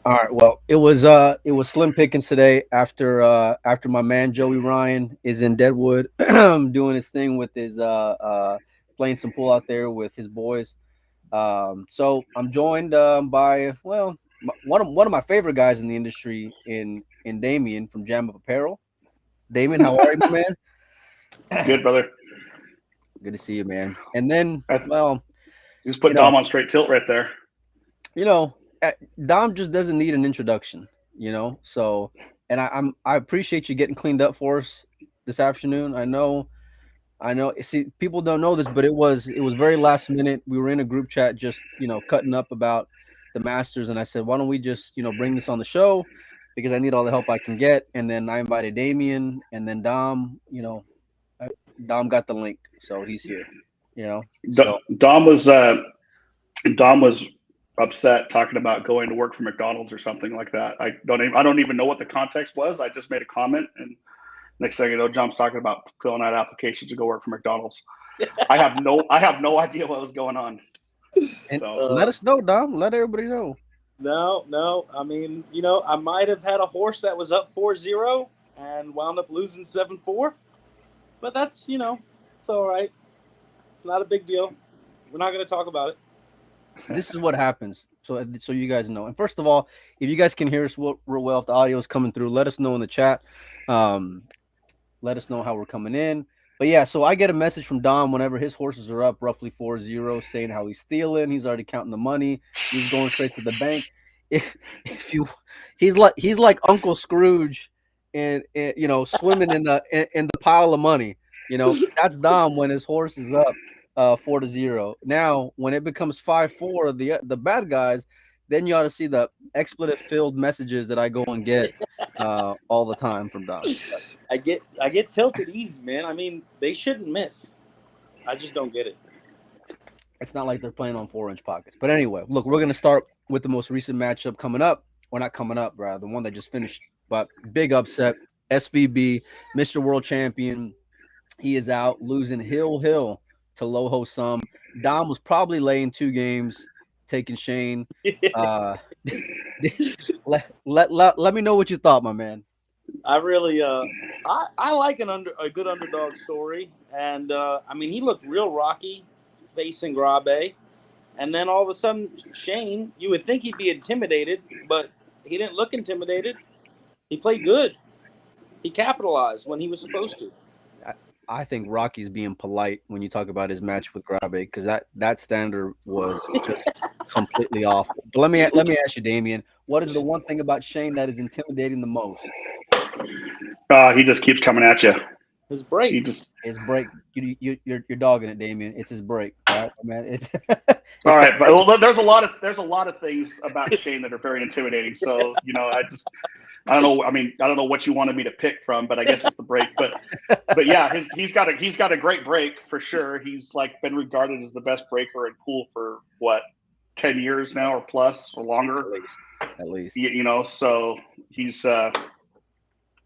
All right. Well, it was slim pickings today after my man Joey Ryan is in Deadwood doing his thing with his playing some pool out there with his boys. So I'm joined by one of my favorite guys in the industry in Damien from Jam Up Apparel. Damien, how are you, my man? Good, brother. Good to see you, man. And then, I well, just you put know, Dom on straight tilt right there. you know, Dom just doesn't need an introduction, you know. So, and I appreciate you getting cleaned up for us this afternoon. I know. See, people don't know this, but it was very last minute. We were in a group chat, just cutting up about the Masters, and I said, why don't we just bring this on the show because I need all the help I can get. And then I invited Damien, and then Dom. Dom got the link, so he's here. You know, so Dom was upset talking about going to work for McDonald's or something like that. I don't even know what the context was. I just made a comment, and next thing you know, John's talking about filling out applications to go work for McDonald's. I have no idea what was going on. and So let us know, Dom. Let everybody know. No, no. I mean, I might have had a horse that was up 4-0 and wound up losing 7-4. But that's, it's all right. It's not a big deal. We're not going to talk about it. This is what happens. So you guys know. And first of all, if you guys can hear us real well, if the audio is coming through, let us know in the chat. Let us know how we're coming in. But yeah, so I get a message from Dom whenever his horses are up roughly 4-0, saying how he's stealing. He's already counting the money. He's going straight to the bank. If you, he's like Uncle Scrooge, and swimming in the pile of money. That's Dom when his horse is up 4-0. Now, when it becomes 5-4, the bad guys, then you ought to see the expletive filled messages that I go and get all the time from Dom. I get tilted easy, man. I mean, they shouldn't miss. I just don't get it. It's not like they're playing on 4-inch pockets. But anyway, look, we're gonna start with the most recent matchup coming up. Or not coming up, rather, the one that just finished. But big upset. SVB, Mr. World Champion. He is out losing Hill to Loho Sum. Dom was probably laying 2 games, taking Shane. Let me know what you thought, my man. I really I like a good underdog story, and I mean, he looked real rocky facing Grabe, and then all of a sudden Shane, you would think he'd be intimidated, but he didn't look intimidated. He played good. He capitalized when he was supposed to. I think Rocky's being polite when you talk about his match with Grabe, because that standard was just completely off. But let me ask you, Damien, what is the one thing about Shane that is intimidating the most? he just keeps coming at you. His break. He just His break. You're dogging it, Damien. It's his break, right, man? It's all right, but well, there's a lot of things about Shane that are very intimidating. So I don't know. I mean, I don't know what you wanted me to pick from, but I guess it's the break. But yeah, he's got a great break for sure. He's like been regarded as the best breaker in pool for what 10 years now or plus or longer. At least. So he's yeah.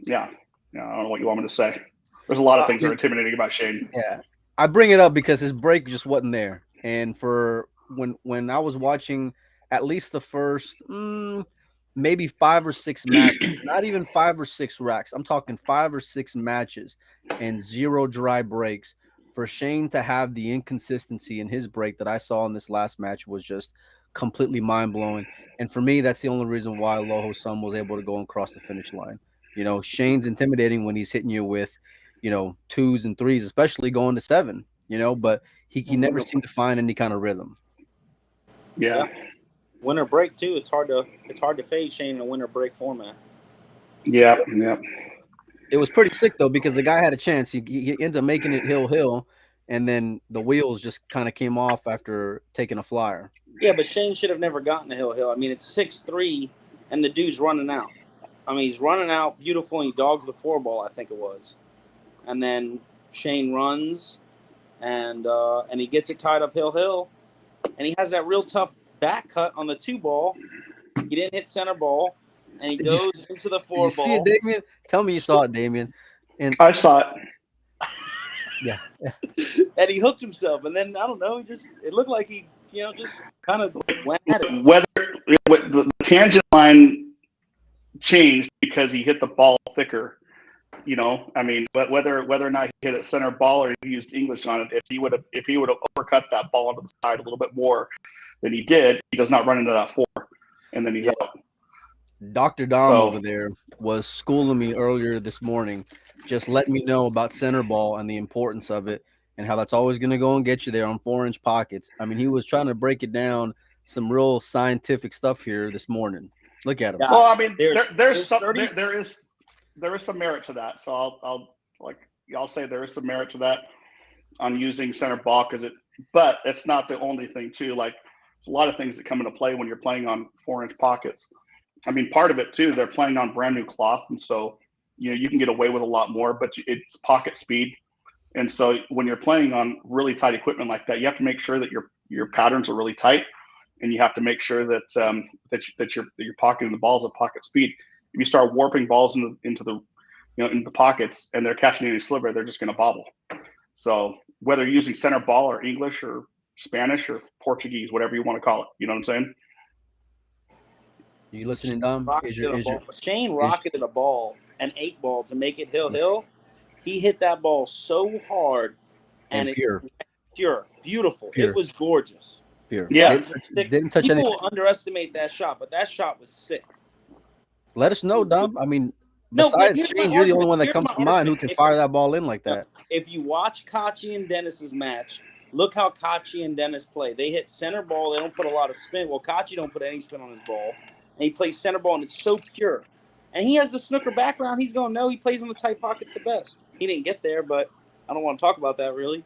I don't know what you want me to say. There's a lot of things that are intimidating about Shane. Yeah, I bring it up because his break just wasn't there, and for when I was watching at least the first maybe 5 or 6 matches, not even 5 or 6 racks. I'm talking 5 or 6 matches and 0 dry breaks. For Shane to have the inconsistency in his break that I saw in this last match was just completely mind blowing. And for me, that's the only reason why Loho Sum was able to go and cross the finish line. Shane's intimidating when he's hitting you with 2s and 3s, especially going to 7. But he never seemed to find any kind of rhythm. Yeah. Winter break too. It's hard to fade Shane in a winter break format. Yeah. It was pretty sick though, because the guy had a chance. He ends up making it hill, and then the wheels just kind of came off after taking a flyer. Yeah, but Shane should have never gotten to hill. I mean, it's 6-3, and the dude's running out. I mean, he's running out beautiful, and he dogs the 4-ball, I think it was. And then Shane runs, and he gets it tied up hill, and he has that real tough back cut on the 2-ball. He didn't hit center ball, and he goes into the 4-ball. You see it, Damien? Tell me you saw it, Damien. And I saw it. Yeah. And he hooked himself, and then I don't know. It looked like he just kind of went at it. Whether the tangent line changed because he hit the ball thicker. I mean, whether or not he hit it center ball or he used English on it, if he would have uppercut that ball onto the side a little bit more than he did, he does not run into that 4, and then he's out. Dr. Dom over there was schooling me earlier this morning, just letting me know about center ball and the importance of it and how that's always going to go and get you there on 4-inch pockets. I mean, he was trying to break it down, some real scientific stuff here this morning. Look at him. Well, I mean, there is some merit to that. So I'll say there is some merit to that on using center ball but it's not the only thing too. Like, there's a lot of things that come into play when you're playing on 4-inch pockets. I mean, part of it too, they're playing on brand new cloth, and so you can get away with a lot more, but it's pocket speed. And so when you're playing on really tight equipment like that, you have to make sure that your patterns are really tight, and you have to make sure that you're pocketing the balls at pocket speed. If you start warping balls into the pockets and they're catching any sliver, they're just going to bobble. So whether you're using center ball or English or Spanish or Portuguese, whatever you want to call it, you know what I'm saying? You listening, Dom? Shane rocketed a ball, an 8-ball to make it hill. He hit that ball so hard and pure, beautiful. Pure. It was gorgeous. Pure. Yeah, didn't touch anything. People underestimate that shot, but that shot was sick. Let us know, Dom. I mean, besides Shane, you're the only one that comes to mind who can fire that ball in like that. If you watch Kachi and Dennis's match, look how Kachi and Dennis play. They hit center ball. They don't put a lot of spin. Well, Kachi don't put any spin on his ball. And he plays center ball, and it's so pure. And he has the snooker background. He's going to know he plays on the tight pockets the best. He didn't get there, but I don't want to talk about that really.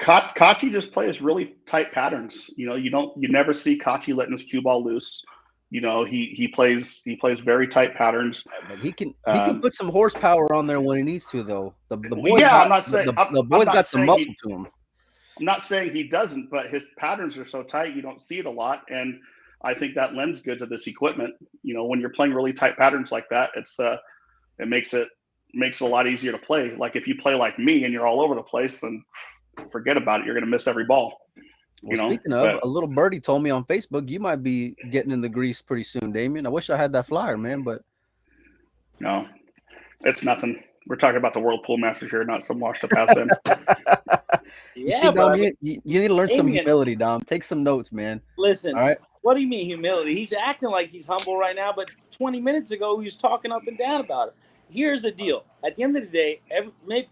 Kachi just plays really tight patterns. You never see Kachi letting his cue ball loose. He plays very tight patterns. But he can put some horsepower on there when he needs to, though. The boy's got some muscle to him. I'm not saying he doesn't, but his patterns are so tight you don't see it a lot, and I think that lends good to this equipment. When you're playing really tight patterns like that, it makes it a lot easier to play. Like if you play like me and you're all over the place, then forget about it. You're going to miss every ball. Speaking of, a little birdie told me on Facebook you might be getting in the grease pretty soon, Damien. I wish I had that flyer, man, but no, it's nothing. We're talking about the World Pool Masters here, not some washed up has-been. Dom, you need to learn some humility, Dom. Take some notes, man. Listen, all right? What do you mean humility? He's acting like he's humble right now, but 20 minutes ago he was talking up and down about it. Here's the deal. At the end of the day,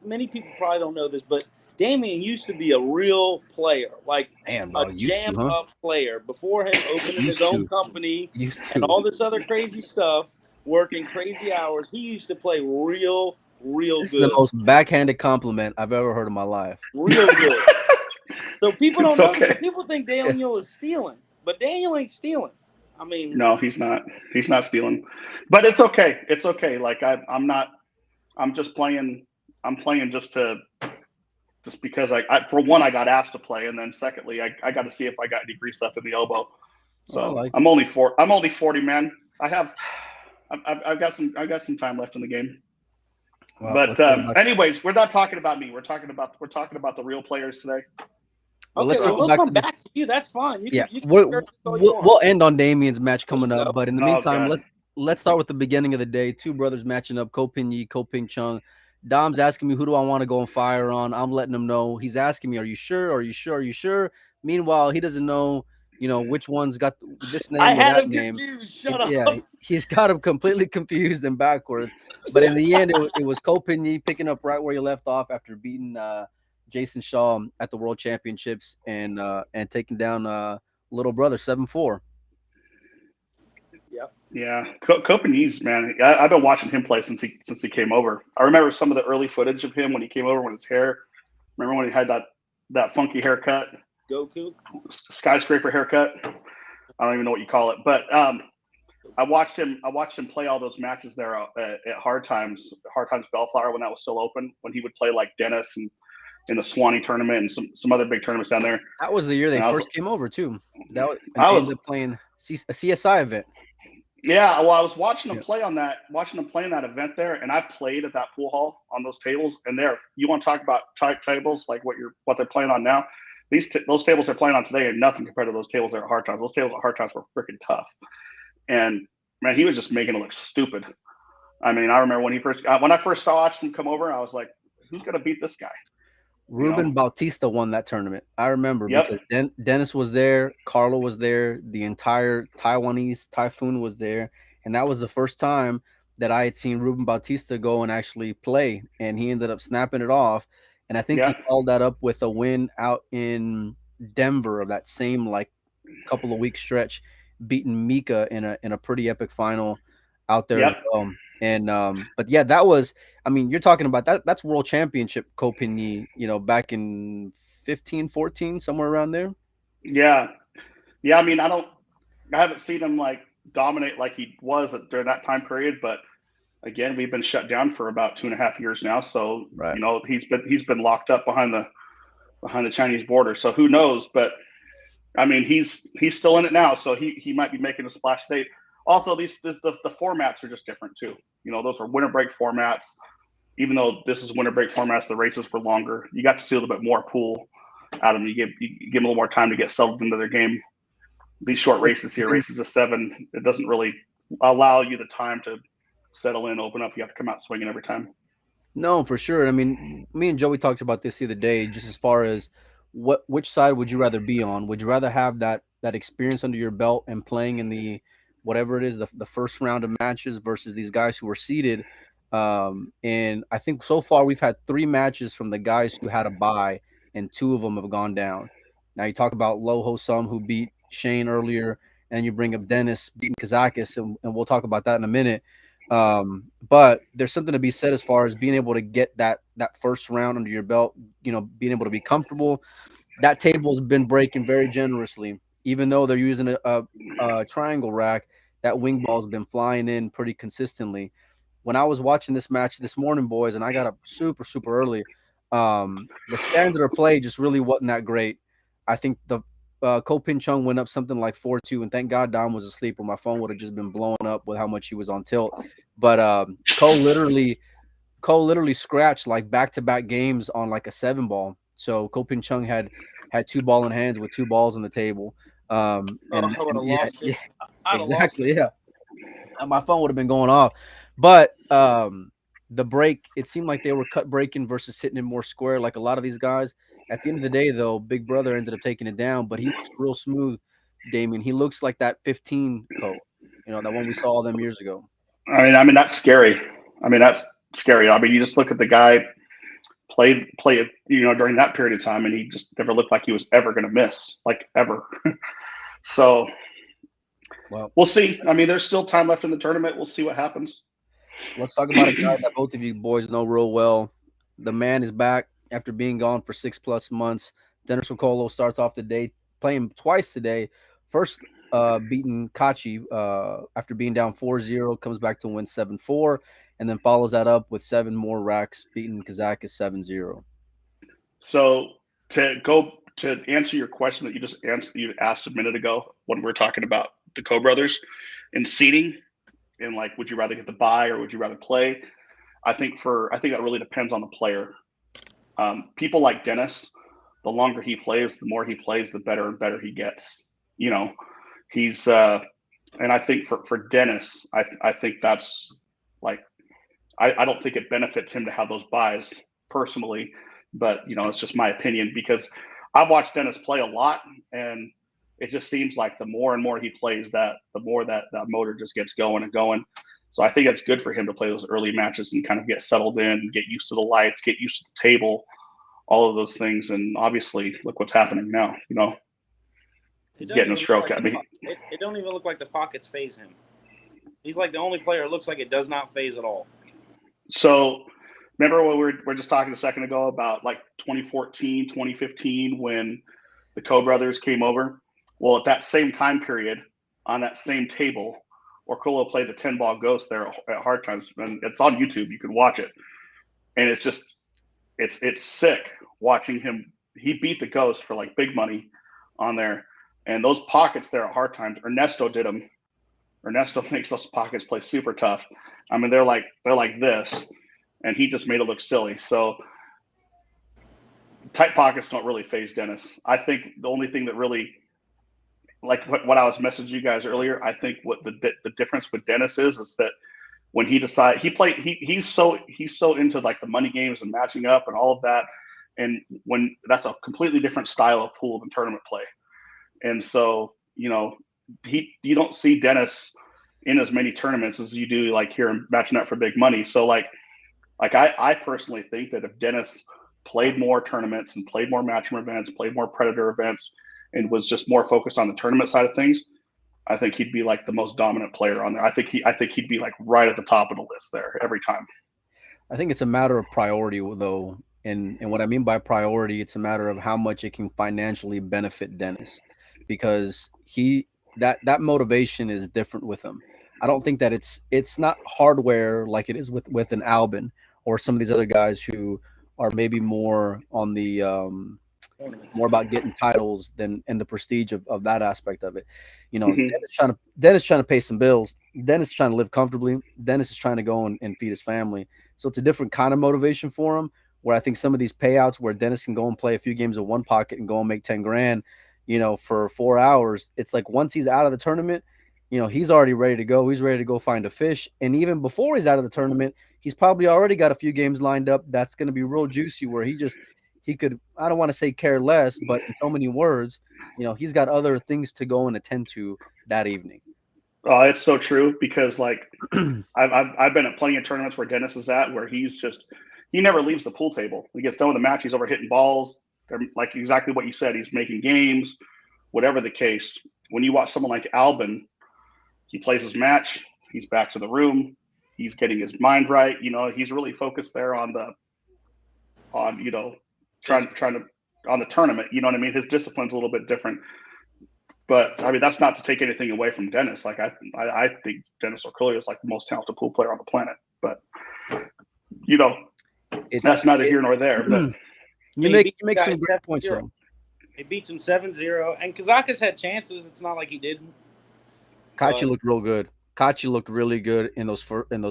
many people probably don't know this, but Damien used to be a real player, like a jam-up player. Before him opening his own company and all this other crazy stuff, working crazy hours, he used to play real good. This is the most backhanded compliment I've ever heard in my life. Real good. So people don't know this. People think Daniel is stealing, but Daniel ain't stealing. I mean, no, he's not. He's not stealing. But it's okay. It's okay. Like I'm not. I'm just playing. I'm playing just because I for one I got asked to play, and then secondly I got to see if I got any grease left in the elbow. So I'm only 40, man. I've got some time left in the game. Wow, but anyways, we're not talking about me. We're talking about the real players today. Okay, we'll come back to you. That's fine. We'll end on Damien's match coming up, but in the meantime, let's start with the beginning of the day. Two brothers matching up: Ko Pin Yi, Ko Ping Chung. Dom's asking me who do I want to go and fire on. I'm letting him know. He's asking me, "Are you sure? Are you sure? Are you sure?" Meanwhile, he doesn't know, which one's got this name. I had him confused. Shut up. Yeah, he's got him completely confused and backwards. But in the end, it was Ko Pin Yi picking up right where he left off after beating Jason Shaw at the World Championships and taking down little brother 7-4. Yep. Yeah, Ko Pin Yi's, man. I've been watching him play since he came over. I remember some of the early footage of him when he came over with his hair. Remember when he had that funky haircut? Goku? Skyscraper haircut. I don't even know what you call it, but I watched him play all those matches there at Hard Times Bellflower when that was still open. When he would play like Dennis and in the Swanee tournament and some other big tournaments down there. That was the year they first came over too. I was playing a CSI event. Yeah, well, I was watching them play in that event there, and I played at that pool hall on those tables. And you want to talk about tight tables like what they're playing on now? those tables they're playing on today are nothing compared to those tables there at hard times. Those tables at hard times were freaking tough, and man, he was just making it look stupid. I mean, I remember when I first watched him come over, I was like, who's gonna beat this guy? You know? Ruben Bautista won that tournament. I remember because Yep. Dennis was there, Carlo was there, the entire Taiwanese typhoon was there, and that was the first time that I had seen Ruben Bautista go and actually play, and he ended up snapping it off. And I think he Yep. followed that up with a win out in Denver of that same like couple of week stretch, beating Mika in a pretty epic final out there as Yep. well. And but yeah, that was, I mean, you're talking about that's world championship Copini, back in 15, 14, somewhere around there. Yeah. Yeah. I mean, I haven't seen him like dominate like he was during that time period, but again, we've been shut down for about 2.5 years now. So, Right. he's been locked up behind the Chinese border. So who knows? But I mean, he's still in it now. So he might be making a splash today. Also, the formats are just different too. Those are winter break formats. Even though this is winter break formats, the races were longer. You got to see a little bit more pool out of them. You give them a little more time to get settled into their game. These short races here, races of 7, it doesn't really allow you the time to settle in, open up. You have to come out swinging every time. No, for sure. I mean, me and Joey talked about this the other day, just as far as which side would you rather be on? Would you rather have that experience under your belt and playing in the whatever it is, the first round of matches versus these guys who were seeded? And I think so far we've had 3 matches from the guys who had a bye, and 2 of them have gone down. Now you talk about Loho Sum who beat Shane earlier, and you bring up Dennis beating Kazakis, and we'll talk about that in a minute. But there's something to be said as far as being able to get that first round under your belt, being able to be comfortable. That table's been breaking very generously, even though they're using a triangle rack. That wing ball's been flying in pretty consistently. When I was watching this match this morning, boys, and I got up super super early, the standard of play just really wasn't that great. I think the Ko Pin Chung went up something like 4-2, and thank God Dom was asleep, or my phone would have just been blown up with how much he was on tilt. But Ko literally scratched like back to back games on like a 7 ball. So Ko Pin Chung had 2 ball in hands with 2 balls on the table. Oh, I would And have yeah, lost it. yeah, I'd have lost exactly, it. yeah. My phone would have been going off. But the break, it seemed like they were cut breaking versus hitting it more square, like a lot of these guys. At the end of the day, though, Big Brother ended up taking it down, but he looks real smooth, Damien. He looks like that 15 code, that one we saw all them years ago. I mean that's scary. I mean that's scary. I mean you just look at the guy play it, during that period of time, and he just never looked like he was ever going to miss, like ever. So Well, we'll see. I mean, there's still time left in the tournament. We'll see what happens. let's talk about a guy that both of you boys know real well. The man is back after being gone for 6+ months. Dennis Orcollo starts off the day playing twice today. First, beating Kachi after being down 4-0, comes back to win 7-4, and then follows that up with 7 more racks, beating Kazakis 7-0. So to answer your question that you asked a minute ago when we were talking about the Co brothers and seeding, and like, would you rather get the bye or would you rather play? I think that really depends on the player. People like Dennis, the longer he plays, the more he plays, the better and better he gets. You know, he's and I think for Dennis, I think that's like I don't think it benefits him to have those buys personally, but it's just my opinion because I've watched Dennis play a lot, and it just seems like the more and more he plays, that the more that motor just gets going and going. So I think it's good for him to play those early matches and kind of get settled in, get used to the lights, get used to the table, all of those things. And obviously, look what's happening now. It He's don't getting a even look stroke. like I mean, it don't even look like the pockets phase him. He's like the only player it looks like it does not phase at all. so remember what we were just talking a second ago about like 2014, 2015 when the Co brothers came over? Well, at that same time period, on that same table, Orcollo played the 10 ball ghost there at hard times, and it's on YouTube. You can watch it, and it's just it's sick watching him. He beat the ghost for like big money on there, and those pockets there at hard times. Ernesto did them. Ernesto makes those pockets play super tough. I mean, they're like this, and he just made it look silly. So tight pockets don't really phase Dennis. I think the only thing that really, like what I was messaging you guys earlier, I think what the difference with Dennis is that when he decides he's so into like the money games and matching up and all of that, and when that's a completely different style of pool than tournament play. And so, you don't see Dennis in as many tournaments as you do like here matching up for big money. So like I personally think that if Dennis played more tournaments and played more matchroom events, played more predator events, and was just more focused on the tournament side of things, I think he'd be like the most dominant player on there. I think he'd be like right at the top of the list there every time. I think it's a matter of priority, though, and what I mean by priority, it's a matter of how much it can financially benefit Dennis, because that motivation is different with him. I don't think that it's not hardware like it is with an Albin or some of these other guys who are maybe more on the more about getting titles than and the prestige of that aspect of it. Mm-hmm. Dennis trying to pay some bills. Dennis is trying to live comfortably. Dennis is trying to go and feed his family. So it's a different kind of motivation for him. Where I think some of these payouts where Dennis can go and play a few games of one pocket and go and make 10 grand, for 4 hours. It's like once he's out of the tournament, he's already ready to go. He's ready to go find a fish. And even before he's out of the tournament, he's probably already got a few games lined up that's going to be real juicy where he could, I don't want to say care less, but in so many words, he's got other things to go and attend to that evening. Oh, it's so true because like I've been at plenty of tournaments where Dennis is at where he never leaves the pool table. He gets done with the match, he's over hitting balls. They're like exactly what you said. He's making games, whatever the case. When you watch someone like Albin, he plays his match, he's back to the room, he's getting his mind right. He's really focused there on trying to on the tournament. You know what I mean? His discipline's a little bit different. But I mean, that's not to take anything away from Dennis. Like I think Dennis Orcollo is like the most talented pool player on the planet. But that's neither here nor there. But you make some great points for him. He beats him 7-0, and Kazakis had chances. It's not like he didn't. Kachi looked real good. Kachi looked really good in those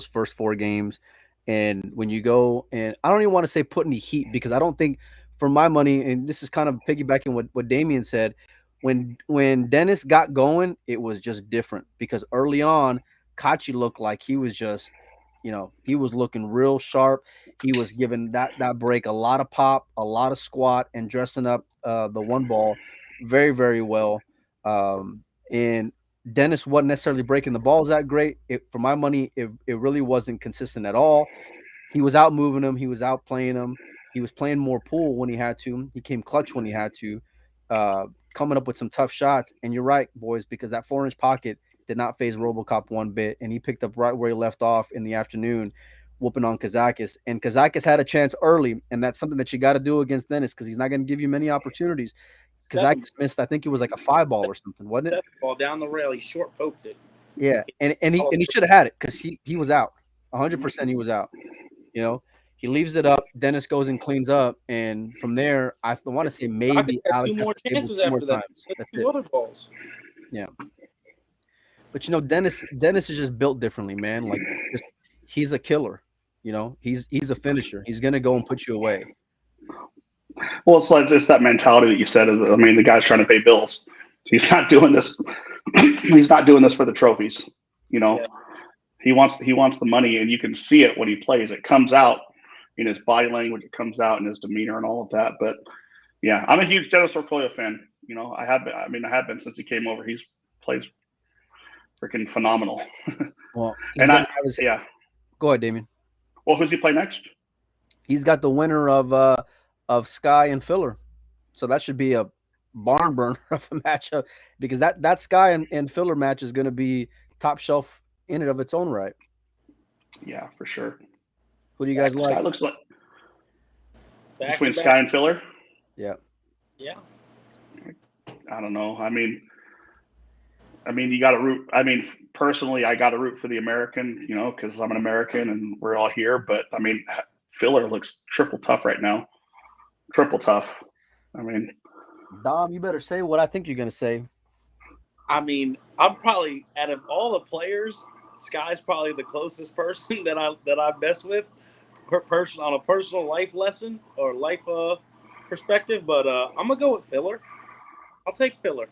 first 4 games. And when you go, and I don't even want to say put any heat because I don't think, for my money, and this is kind of piggybacking what Damian said, when Dennis got going, it was just different because early on, Kachi looked like he was just, he was looking real sharp. He was giving that break a lot of pop, a lot of squat, and dressing up the one ball very, very well. And Dennis wasn't necessarily breaking the balls that great. For my money, it really wasn't consistent at all. He was out moving them. He was out playing them. He was playing more pool when he had to. He came clutch when he had to, coming up with some tough shots. And you're right, boys, because that 4-inch pocket did not phase RoboCop one bit. And he picked up right where he left off in the afternoon, whooping on Kazakis. And Kazakis had a chance early. And that's something that you got to do against Dennis because he's not going to give you many opportunities. Kazakis missed, I think it was like a 5-ball or something, wasn't it? Ball down the rail. He short poked it. Yeah. And he should have had it because he was out. 100% he was out. He leaves it up. Dennis goes and cleans up, and from there, I want to say maybe Alex had 2 more chances after that. That's 2 other balls. Yeah, but Dennis is just built differently, man. Like, he's a killer. He's a finisher. He's gonna go and put you away. Well, it's like just that mentality that you said. I mean, the guy's trying to pay bills. He's not doing this. He's not doing this for the trophies. Yeah. He wants the money, and you can see it when he plays. It comes out in his body language. It comes out in his demeanor and all of that. But yeah, I'm a huge Dennis Orcollo fan. I have been. I have been since he came over. He's plays freaking phenomenal. Well, and yeah. Go ahead, Damien. Well, who's he play next? He's got the winner of Sky and Filler, so that should be a barn burner of a matchup because that Sky and Filler match is going to be top shelf in and of its own right. Yeah, for sure. Who do you guys like? Sky looks like between Sky and Filler. Yeah. Yeah. I don't know. I mean, you got to root. I mean, personally, I got to root for the American, because I'm an American and we're all here. But I mean, Filler looks triple tough right now. Triple tough. I mean, Dom, you better say what I think you're going to say. I mean, I'm probably, out of all the players, Sky's probably the closest person that I mess with on a personal life lesson or life perspective, but I'm gonna go with filler. I'll take filler.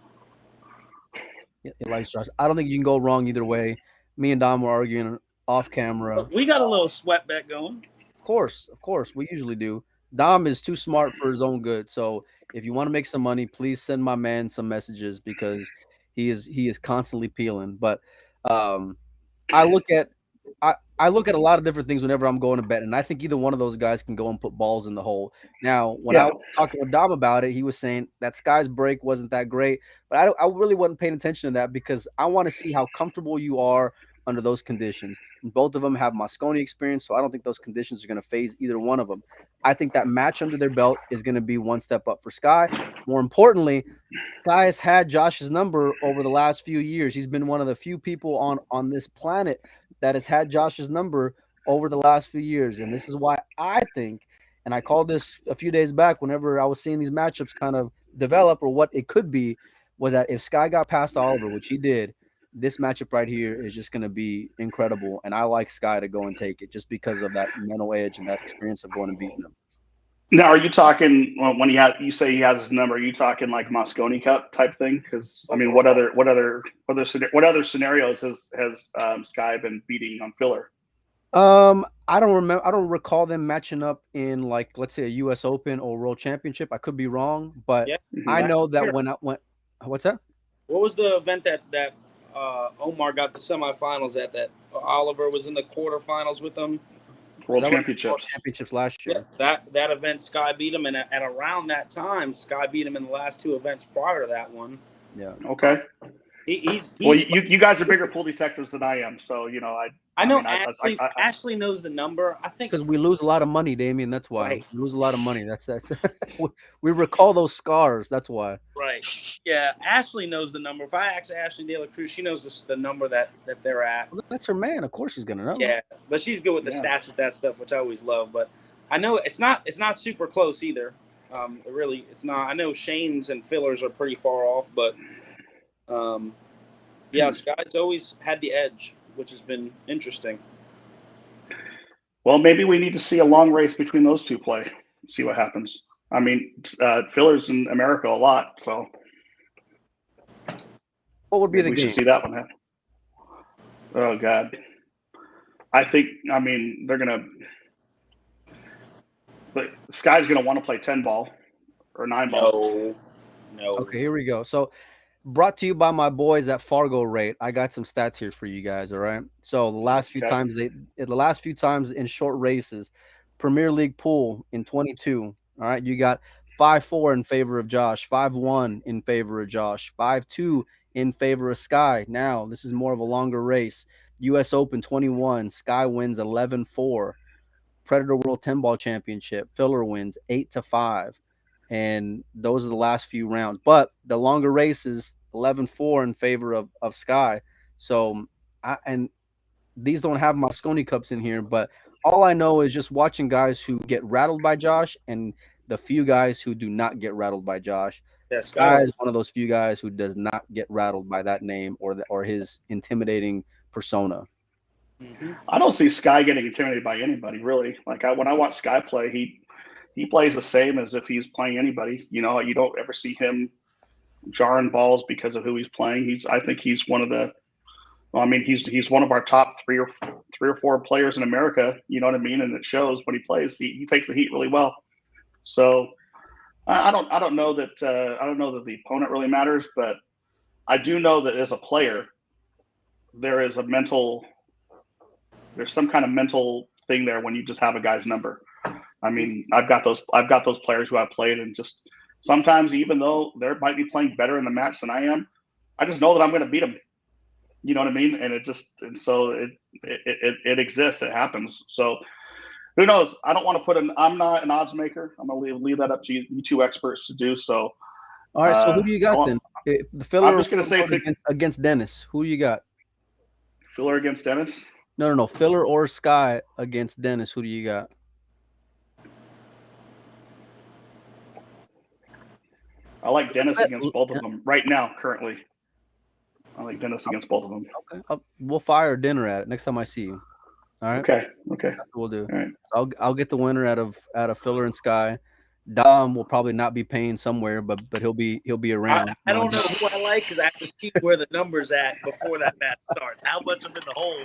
It likes Josh. I don't think you can go wrong either way. Me and Dom were arguing off camera. But we got a little sweat bet going. Of course, we usually do. Dom is too smart for his own good. So if you want to make some money, please send my man some messages because he is constantly peeling. But um, I look at I look at a lot of different things whenever I'm going to bet, and I think either one of those guys can go and put balls in the hole. Now, when I Yeah. was talking with Dom about it, he was saying that Sky's break wasn't that great, but I really wasn't paying attention to that because I want to see how comfortable you are under those conditions. And both of them have Mosconi experience, so I don't think those conditions are going to phase either one of them. I think that match under their belt is going to be one step up for Sky. More importantly, Sky has had Josh's number over the last few years. He's been one of the few people on this planet that has had Josh's number over the last few years. And this is why I think, and I called this a few days back whenever I was seeing these matchups kind of develop or what it could be, was that if Sky got past Oliver, which he did, this matchup right here is just going to be incredible. And I like Sky to go and take it just because of that mental edge and that experience of going and beating him. Now, are you talking when you say he has his number? Are you talking like Mosconi Cup type thing? Because I mean, what other scenarios has Sky been beating on filler? I don't remember. I don't recall them matching up in like let's say a U.S. Open or World Championship. I could be wrong, but Yeah. Mhm. I Last know that year. when I went, what's that? What was the event that Omar got the semifinals at? That Oliver was in the quarterfinals with them. World That was World Championships. Championships last Yeah, year. that event Sky beat him, and around that time, Sky beat him in the last two events prior to that one. Yeah, Okay. He's Well, you guys are bigger pool detectives than I am, so you know I know mean I Ashley knows the number. I think because we lose a lot of money, Damien. That's why right, we lose a lot of money. That's we recall those scars. That's why. right. Yeah, Ashley knows the number. If I ask Ashley De La Cruz, she knows the number that they're at. Well, that's her man. Of course, she's gonna know. Yeah, but she's good with the Yeah. stats with that stuff, which I always love. But I know it's not super close either. It's not. I know Shane's and Fillers are pretty far off, but yeah, Sky's always had the edge, which has been interesting. Well, maybe we need to see a long race between those two play. See what happens. I mean, fillers in America a lot, so What would be maybe the we game? should see that one happen. Oh God, I think. I mean, but Sky's gonna want to play 10 ball or 9 ball. No. Okay, here we go. So, brought to you by my boys at Fargo Rate. I got some stats here for you guys. All right. So Okay. the last few times in short races, Premier League pool in 22. All right, you got 5-4 in favor of Josh, 5-1 in favor of Josh, 5-2 in favor of Sky. Now this is more of a longer race. U.S. Open 21. Sky wins 11-4. Predator World 10 Ball Championship. Filler wins 8-5. And those are the last few rounds. But the longer races, 11-4 in favor of Sky. So, and these don't have Mosconi Cups in here, but all I know is just watching guys who get rattled by Josh and the few guys who do not get rattled by Josh. Yeah, Sky is one of those few guys who does not get rattled by that name or his intimidating persona. Mm-hmm. I don't see Sky getting intimidated by anybody really. Like when I watch Sky play, he plays the same as if he's playing anybody. You know, you don't ever see him jarring balls because of who he's playing. I think he's one of the. Well, I mean, he's one of our top three or four players in America. You know what I mean? And it shows when he plays. He takes the heat really well. So I don't know that the opponent really matters, but I do know that as a player, there's some kind of mental thing there when you just have a guy's number. I mean, I've got those players who I've played, and just sometimes, even though they might be playing better in the match than I am, I just know that I'm going to beat them. You know what I mean? And so it exists. It happens. So who knows? I don't want to I'm not an odds maker. I'm going to leave that up to you two experts to do. So, All right, so who do you got then? If the filler I'm just going to say against Dennis, who do you got? Filler against Dennis? No. Filler or Sky against Dennis, who do you got? I like Dennis against both of them right now, currently. I like Dennis against both of them. Okay, we'll fire dinner at it next time I see you. All right. Okay. That's what we'll do. All right. I'll get the winner out of Filler and Sky, Dom will probably not be paying somewhere, but he'll be around. I don't know who I like because I have to see where the number's at before that match starts. How much I'm in the hole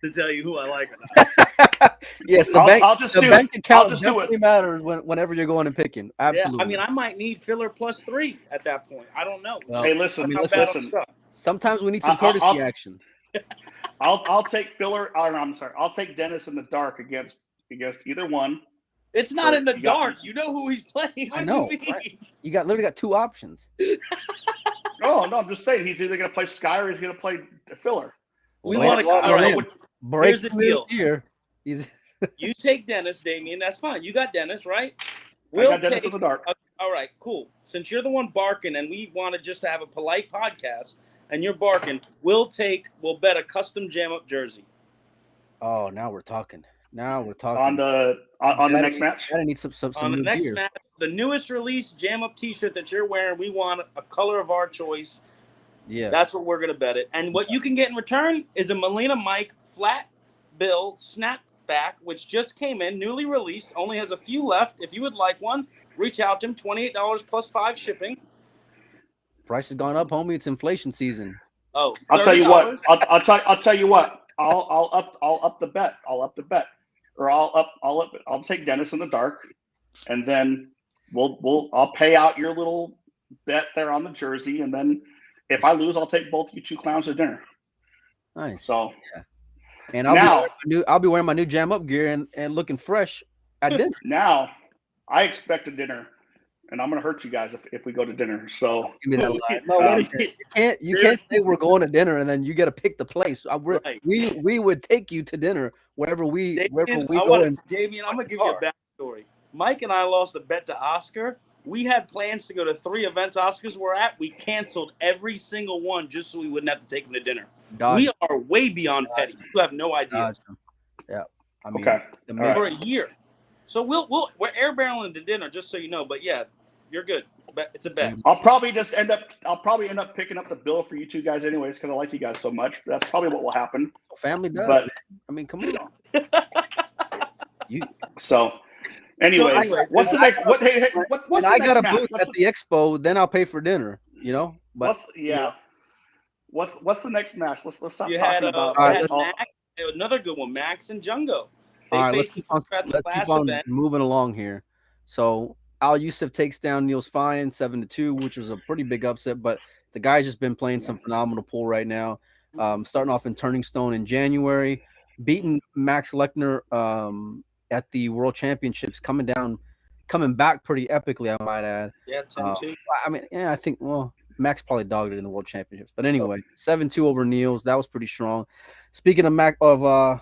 to tell you who I like or not. Yes, I'll just the do bank I'll account just do it. definitely matters whenever you're going and picking. Yeah, I Absolutely. mean, I might need filler +3 at that point. I don't know. Well, Hey, Just I listen, mean, how listen. bad I'm listen. stuck. Sometimes we need some I, courtesy action. I'll take filler. Or, no, I'm sorry. I'll take Dennis in the dark against either one. It's not Or in the you got. dark. You know who he's playing. I What do you know, mean? right? You literally got two options. No, no. I'm just saying he's either going to play Sky or he's going to play filler. We So want to. I All don't know right. what. Here's the Breaking news deal. here. He's You take Dennis, Damien. That's fine. You got Dennis, right? I got Dennis in the dark. All right, cool. Since you're the one barking, and we wanted just to have a polite podcast, and you're barking, we'll bet a custom jam up jersey. Oh, now we're talking. Now we're on talking. the next match. Gotta need some On the new next gear. match, the newest release jam up T-shirt that you're wearing, we want a color of our choice. Yeah. That's what we're gonna bet it. And what you can get in return is a Melina Mike flat bill snapback, which just came in, newly released, only has a few left. If you would like one, reach out to him. $28 plus 5 shipping. Price has gone up, homie. It's inflation season. Oh, I'll tell you what. $30. I'll tell you what. I'll up the bet. I'll up the bet, or I'll take Dennis in the dark, and then I'll pay out your little bet there on the jersey, and then if I lose, I'll take both you two clowns to dinner. Nice. So And now I'll be wearing my new jam up gear and looking fresh at dinner. now I expect a dinner, and I'm gonna hurt you guys if we go to dinner. So Give me that line. No, wait a minute. You can't say we're going to dinner and then you got to pick the place. Right. We would take you to dinner wherever we Damien, go. Damien, I'm gonna give you a backstory. Mike and I lost a bet to Oscar. We had plans to go to 3 events Oscars were at. We canceled every single one just so we wouldn't have to take him to dinner. We are way beyond petty. You have no idea. Yeah, I mean, okay, for a year. So we're air barreling to dinner, just so you know. But yeah, you're good. It's a bet. I'll probably end up picking up the bill for you two guys anyways because I like you guys so much. That's probably what will happen. Family does. But I mean, come on. So, anyways, what's the next? What's the I next got a match? booth at the expo, then I'll pay for dinner. You know, but what's the next match? Let's stop You talking had, about. Max, another good one, Max and Jungo. They all right, faced let's keep on event. moving along here. So Al Youssef takes down Niels Fine 7-2, which was a pretty big upset. But the guy's just been playing some phenomenal pool right now. Starting off in Turning Stone in January, beating Max Lechner at the World Championships, coming back pretty epically, I might add. Yeah, 10-2. I mean, yeah, I think Max probably dogged it in the World Championships, but anyway, 7-2 over Niels. That was pretty strong. Speaking of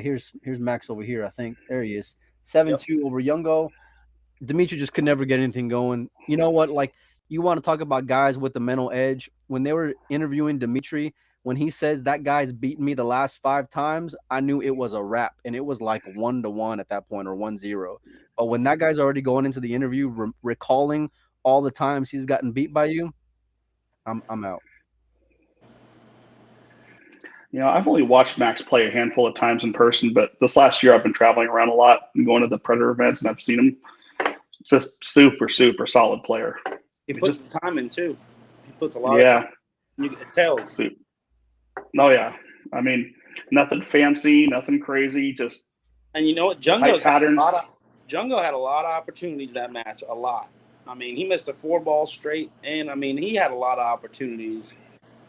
here's Max over here. I think there he is. 7-2 over Youngo. Dimitri just could never get anything going. You know what? Like, you want to talk about guys with the mental edge. When they were interviewing Dimitri, when he says that guy's beaten me the last 5 times, I knew it was a wrap, and it was like 1-1 at that point, or 1-0. But when that guy's already going into the interview recalling all the times he's gotten beat by you, I'm out. I've only watched Max play a handful of times in person, but this last year I've been traveling around a lot and going to the Predator events, and I've seen him. Just super, super solid player. He puts the time in too. He puts a lot of time. It tells. No, yeah. I mean, nothing fancy, nothing crazy. Just and you know what, Jungo had a lot of opportunities that match. A lot. I mean, he missed a 4 ball straight, and I mean, he had a lot of opportunities.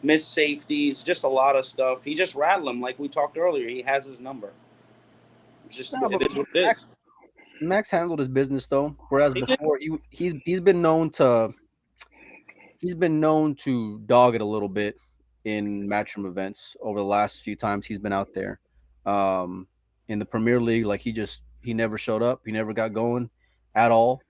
Missed safeties, just a lot of stuff. He just rattled him like we talked earlier. He has his number. It is what it is. Max handled his business though, whereas before he's been known to dog it a little bit in matchroom events over the last few times he's been out there. In the Premier League, like he never showed up. He never got going at all.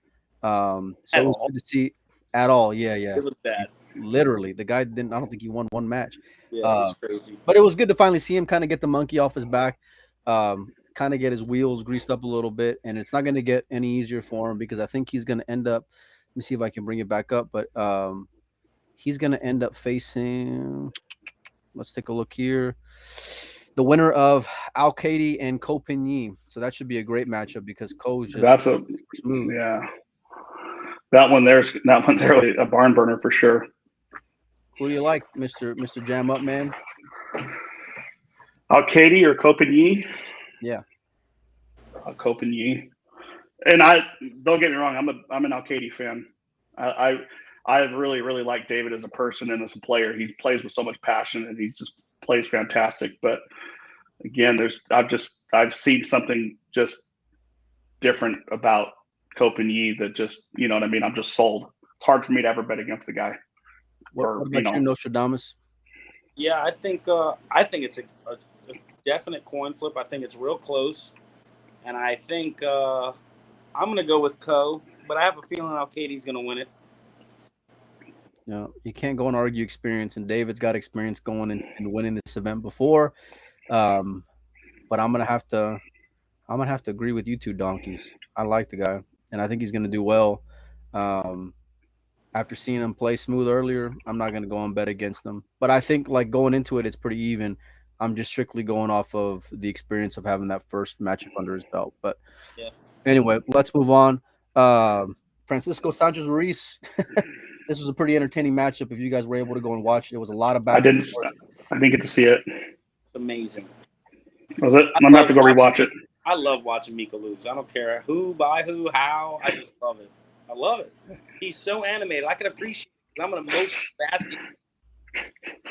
So it was good to see at all. Yeah. It was bad. Literally, the guy didn't. I don't think he won one match. Yeah, it was crazy. But it was good to finally see him kind of get the monkey off his back, kind of get his wheels greased up a little bit. And it's not going to get any easier for him because I think he's going to end up. Let me see if I can bring it back up. But he's going to end up facing. Let's take a look here. The winner of Al Kaidi and Ko Pinyi. So that should be a great matchup because Ko's just that's super smooth. Yeah. that one there a barn burner for sure. Who do you like, Mister Jam Up Man? Katie or Copenhagen? Yeah. Copenhagen. And I don't get me wrong, I'm an Al-Kaidi fan. I really really like David as a person and as a player. He plays with so much passion and he just plays fantastic. But again, I've seen something just different about Copenhagen that just what I mean. I'm just sold. It's hard for me to ever bet against the guy. What about you, Nostradamus? Yeah, I think it's a definite coin flip. I think it's real close, and I think I'm going to go with Co. But I have a feeling Al-Katie's going to win it. You can't go and argue experience, and David's got experience going and winning this event before. Um, but I'm gonna have to agree with you two donkeys. I like the guy, and I think he's gonna do well. Um, After seeing him play smooth earlier, I'm not gonna go and bet against him. But I think like going into it, it's pretty even. I'm just strictly going off of the experience of having that first matchup under his belt. But Yeah. anyway, let's move on. Francisco Sanchez Ruiz. This was a pretty entertaining matchup. If you guys were able to go and watch it, it was a lot of I back and didn't forth. I didn't get to see it. It's amazing. Was it? I I'm gonna have love to go watching rewatch it. I love watching Mika lose. I don't care who, by who, how. I just love it. I love it. He's so animated. I can appreciate it. I'm an emotional basket.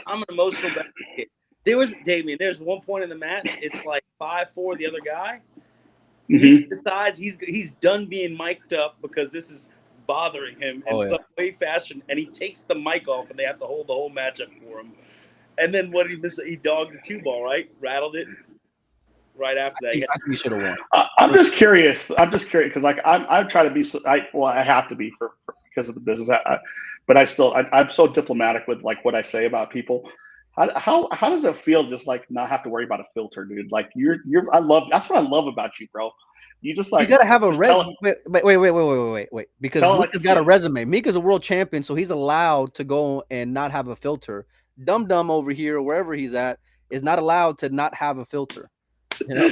I'm an emotional basket. There's one point in the match. It's like 5-4 the other guy. Mika Hmm. decides he's done being mic'd up because this is bothering him in Oh yeah. some way, fashion, and he takes the mic off, and they have to hold the whole match up for him. And then what did he miss? He dogged the two ball, right? Rattled it right after that. I think he should have won. I'm just curious. I'm just curious because like I'm trying to be. I have to be for because of the business. But I'm so diplomatic with like what I say about people. How does it feel just like not have to worry about a filter, dude? Like I love that's what I love about you, bro. You just You like gotta have a just tell it wait. Because like you Mika's see got a it. resume. Mika's a world champion, so he's allowed to go and not have a filter. Dum Dum over here, or wherever he's at, is not allowed to not have a filter. You know,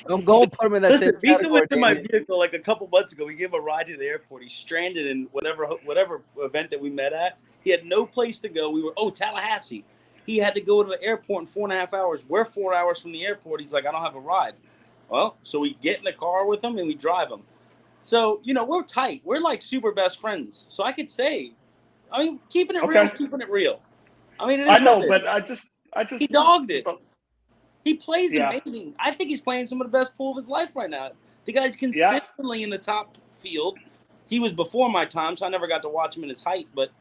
don't go and put him in that same Listen, Mika category, went to my David. vehicle like a couple months ago. We gave him a ride to the airport. He's stranded in whatever event that we met at. He had no place to go. We were Tallahassee. He had to go to the airport in 4.5 hours. We're 4 hours from the airport. He's like, I don't have a ride. Well, so we get in the car with him and we drive him. So we're tight. We're like super best friends. So I could say, I mean, keeping it real Okay, is keeping it real. I mean, it I is what know, it but is. I He just dogged just it. He plays yeah amazing. I think he's playing some of the best pool of his life right now. The guy's yeah consistently in the top field. He was before my time, so I never got to watch him in his height. But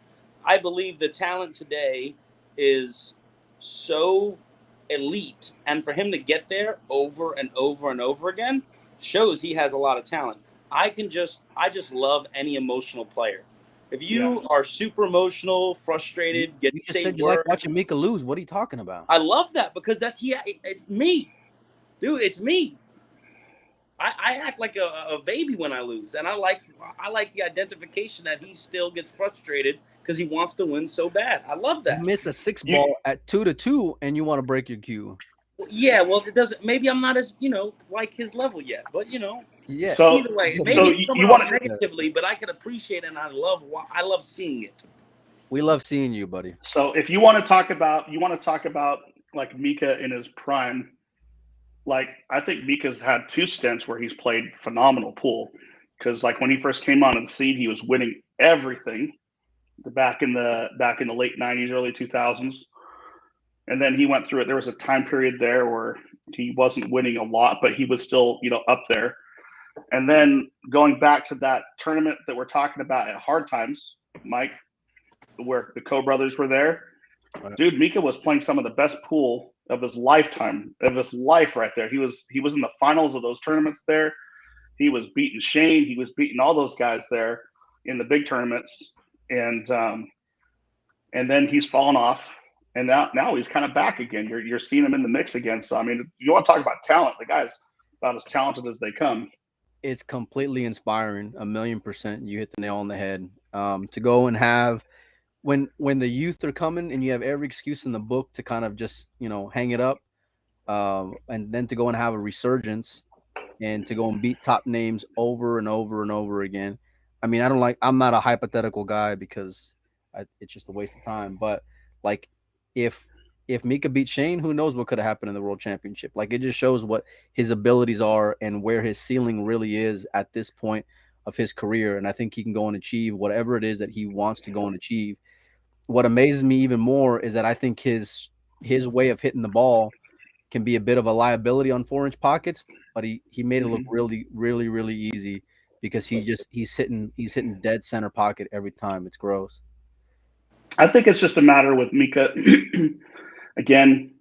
I believe the talent today is so elite, and for him to get there over and over and over again shows he has a lot of talent. I just love any emotional player. If yeah. you are super emotional, You, frustrated, get you to just say said you like words, watching Mika lose. What are you talking about? I love that because it's me. Dude, it's me. I act like a baby when I lose, and I like the identification that he still gets frustrated because he wants to win so bad. I love You that. miss a six You ball at 2-2, and you want to break your cue. Yeah, well, it doesn't. Maybe I'm not as like his level yet, but Yeah, so either way, but maybe so it's maybe. coming you off want to negatively, but I can appreciate it, and I love seeing it. We love seeing you, buddy. so if you want to talk about like Mika in his prime, like I think Mika's had two stints where he's played phenomenal pool because like when he first came onto the scene, he was winning everything back in the late '90s, early 2000s, and then he went through it. There was a time period there where he wasn't winning a lot, but he was still up there. And then going back to that tournament that we're talking about at Hard Times, Mike, where the Co brothers were there, Right. dude, Mika was playing some of the best pool of his lifetime, of his life right there. He was in the finals of those tournaments there. He was beating Shane. He was beating all those guys there in the big tournaments, and then he's fallen off, and now he's kind of back again. You're seeing him in the mix again. So I mean, you want to talk about talent? The guy's about as talented as they come. It's completely inspiring. 1,000,000%. You hit the nail on the head. To go and have when the youth are coming and you have every excuse in the book to kind of just hang it up, and then to go and have a resurgence and to go and beat top names over and over and over again. I mean, I'm not a hypothetical guy because it's just a waste of time. But like, if Mika beat Shane, who knows what could have happened in the World Championship? Like, it just shows what his abilities are and where his ceiling really is at this point of his career. And I think he can go and achieve whatever it is that he wants to go and achieve. What amazes me even more is that I think his way of hitting the ball can be a bit of a liability on 4-inch pockets, but he made it look Mhm. really, really, really easy because he's hitting dead center pocket every time. It's gross. I think it's just a matter with Mika. Again,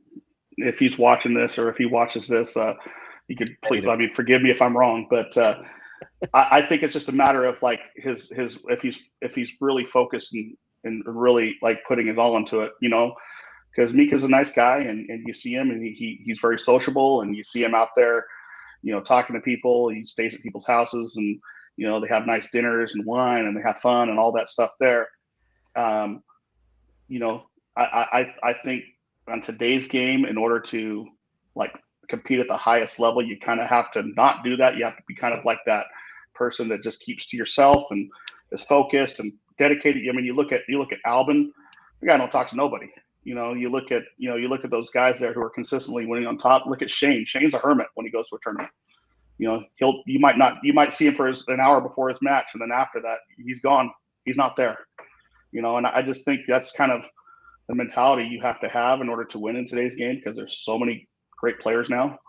if he's watching this or if he watches this, you could I please, hate him. I mean, forgive me if I'm wrong, but I think it's just a matter of like his if he's really focused and really like putting his all into it, you know, because Mika's a nice guy and you see him and he's very sociable and you see him out there, you know, talking to people. He stays at people's houses and you know they have nice dinners and wine and they have fun and all that stuff there. Um, you know, I think on today's game, in order to like compete at the highest level, you kind of have to not do that. You have to be kind of like that person that just keeps to yourself and is focused and dedicated. I mean, you look at Albin, the guy don't talk to nobody. You look at those guys there who are consistently winning on top. Look at Shane. Shane's a hermit when he goes to a tournament. You know, you might see him for an hour before his match, and then after that, he's gone. He's not there. You know, and I just think that's kind of the mentality you have to have in order to win in today's game because there's so many great players now.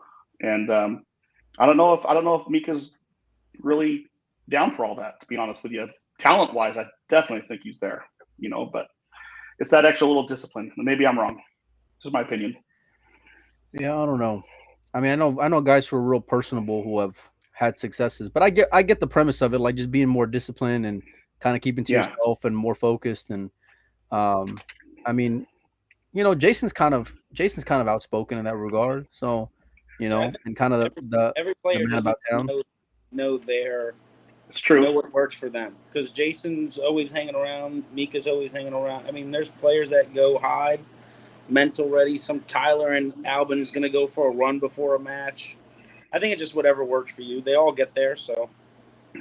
And I don't know if Mika's really down for all that. To be honest with you, talent wise, I definitely think he's there. You know, but it's that extra little discipline. Maybe I'm wrong. This is my opinion. Yeah, I don't know. I mean, I know guys who are real personable who have had successes, but I get the premise of it, like just being more disciplined and kind of keeping to Yeah, yourself and more focused. And um, I mean, Jason's kind of outspoken in that regard. So, Yeah, I think and kind of every every the player man just needs about to town. know their it's true. know what works for them. Because Jason's always hanging around, Mika's always hanging around. I mean, there's players that go hide, mental ready. Some Tyler and Albin is going to go for a run before a match. I think it's just whatever works for you. They all get there, so